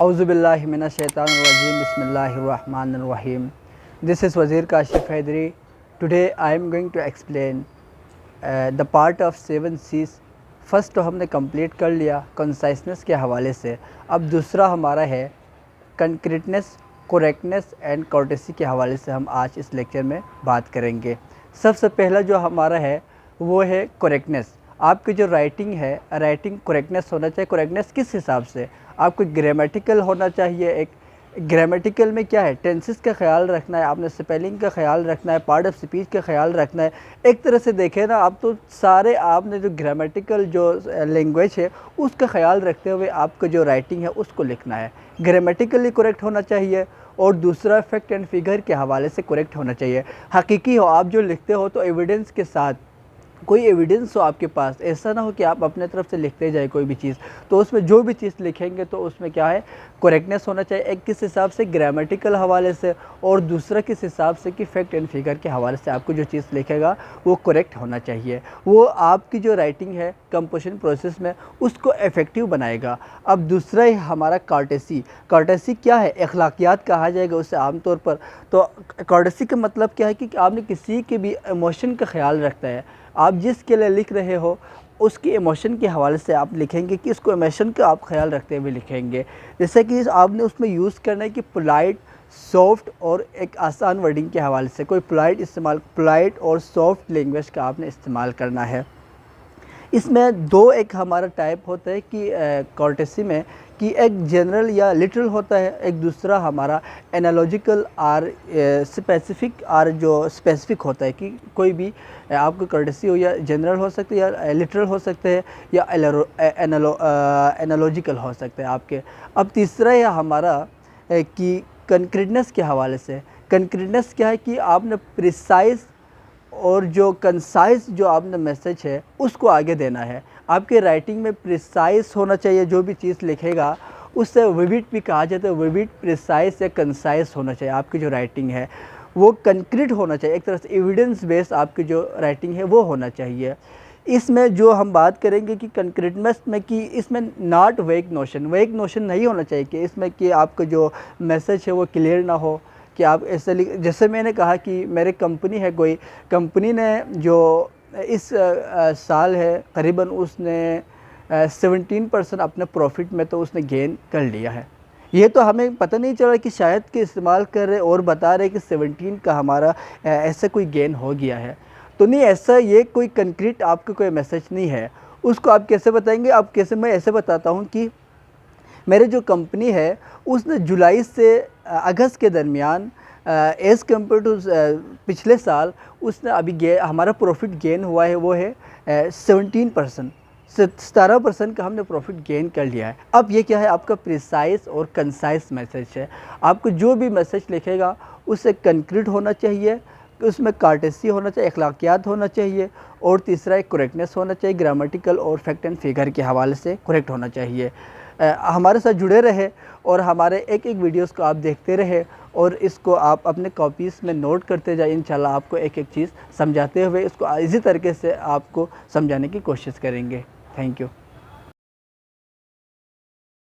औज़ुबिल्लाहि मिनश्शैतानिर्रजीम बिस्मिल्लाहिर्रहमानिर्रहीम। This is Wazir Kashif Haidari. Today I am going to explain the part of 7 C's. First तो हमने complete कर लिया कंसाइसनेस के हवाले से। अब दूसरा हमारा है कंक्रीटनेस, करेक्टनेस एंड कॉर्टेसी के हवाले से हम आज इस लेक्चर में बात करेंगे। सबसे पहला जो हमारा है वो है करेक्टनेस। आपकी जो राइटिंग है, राइटिंग करेक्टनेस होना चाहिए। करेक्टनेस किस हिसाब से? आपको ग्रामेटिकल होना चाहिए। एक ग्रामेटिकल में क्या है, टेंसेस का ख्याल रखना है, आपने स्पेलिंग का ख्याल रखना है, पार्ट ऑफ स्पीच का ख्याल रखना है। एक तरह से देखें ना आप तो सारे आपने जो ग्रामेटिकल जो लैंग्वेज है उसका ख्याल रखते हुए आपको जो राइटिंग है उसको लिखना है। ग्रामेटिकली करेक्ट होना चाहिए और दूसरा फैक्ट एंड फिगर के हवाले से करेक्ट होना चाहिए। हकीकी हो, आप जो लिखते हो तो एविडेंस के साथ, कोई एविडेंस हो आपके पास। ऐसा ना हो कि आप अपने तरफ से लिखते जाए कोई भी चीज़, तो उसमें जो भी चीज़ लिखेंगे तो उसमें क्या है, करेक्टनेस होना चाहिए। एक किस हिसाब से, ग्रामेटिकल हवाले से, और दूसरा किस हिसाब से कि फैक्ट एंड फिगर के हवाले से आपको जो चीज़ लिखेगा वो करेक्ट होना चाहिए। वो आपकी जो राइटिंग है कंपोजिशन प्रोसेस में उसको इफ़ेक्टिव बनाएगा। अब दूसरा ही हमारा कॉर्टेसी। कॉर्टेसी क्या है? अखलाकियात कहा जाएगा उससे आमतौर पर। तो कॉर्टेसी का मतलब क्या है कि आपने किसी के भी इमोशन का ख्याल रखता है। आप जिसके लिए लिख रहे हो उसकी इमोशन के हवाले से आप लिखेंगे कि इसको इमोशन का आप ख्याल रखते हुए लिखेंगे। जैसे कि आपने उसमें यूज़ करना है कि पोलाइट, सॉफ्ट और एक आसान वर्डिंग के हवाले से कोई पोलाइट और सॉफ्ट लैंग्वेज का आपने इस्तेमाल करना है। इसमें दो एक हमारा टाइप होता है कि कॉर्टेसी में, कि एक जनरल या लिटरल होता है, एक दूसरा हमारा एनालॉजिकल और स्पेसिफिक और जो स्पेसिफिक होता है कि कोई भी आपको कॉर्टेसी हो या जनरल हो सकते हैं या लिटरल हो सकते हैं या एनालॉजिकल हो सकते हैं आपके। अब तीसरा है हमारा कि कंक्रीटनेस के हवाले से। कंक्रीटनेस क्या है कि आपने प्रिसाइज और जो कंसाइज जो आपने मैसेज है उसको आगे देना है। आपके राइटिंग में प्रिसाइज होना चाहिए, जो भी चीज़ लिखेगा उससे विविड भी कहा जाता है। विविड, प्रिसाइज या कंसाइज होना चाहिए। आपकी जो राइटिंग है वो कंक्रीट होना चाहिए, एक तरह से एविडेंस बेस्ड आपकी जो राइटिंग है वो होना चाहिए। इसमें जो हम बात करेंगे कि कंक्रीटनेस में, कि इसमें नॉट वेग नोशन नहीं होना चाहिए कि इसमें कि आपका जो मैसेज है वो क्लियर ना हो कि आप ऐसे जैसे मैंने कहा कि मेरे कंपनी है, कोई कंपनी ने जो इस साल है करीबन उसने 17% अपने प्रॉफिट में तो उसने गेन कर लिया है। ये तो हमें पता नहीं चला कि शायद के इस्तेमाल कर रहे और बता रहे कि 17 का हमारा ऐसा कोई गेन हो गया है। तो नहीं, ऐसा ये कोई कंक्रीट आपका कोई मैसेज नहीं है। उसको आप कैसे बताएंगे? आप कैसे, मैं ऐसे बताता हूँ कि मेरे जो कंपनी है उसने जुलाई से अगस्त के दरमियान एज़ कम्पेयर टू पिछले साल उसने अभी हमारा प्रॉफिट गेन हुआ है वो है 17%। 17% का हमने प्रॉफिट गेन कर लिया है। अब ये क्या है, आपका प्रिसाइज और कंसाइज मैसेज है। आपको जो भी मैसेज लिखेगा उससे कंक्रीट होना चाहिए, उसमें कॉर्टेसी होना चाहिए, अखलाकियात होना चाहिए, और तीसरा एक करेक्टनेस होना चाहिए। ग्रामेटिकल और फैक्ट एंड फिगर के हवाले से करेक्ट होना चाहिए। हमारे साथ जुड़े रहे और हमारे एक एक वीडियोस को आप देखते रहे और इसको आप अपने कॉपीज़ में नोट करते जाए। इंशाल्लाह आपको एक एक चीज़ समझाते हुए इसको इसी तरीके से आपको समझाने की कोशिश करेंगे। Thank you.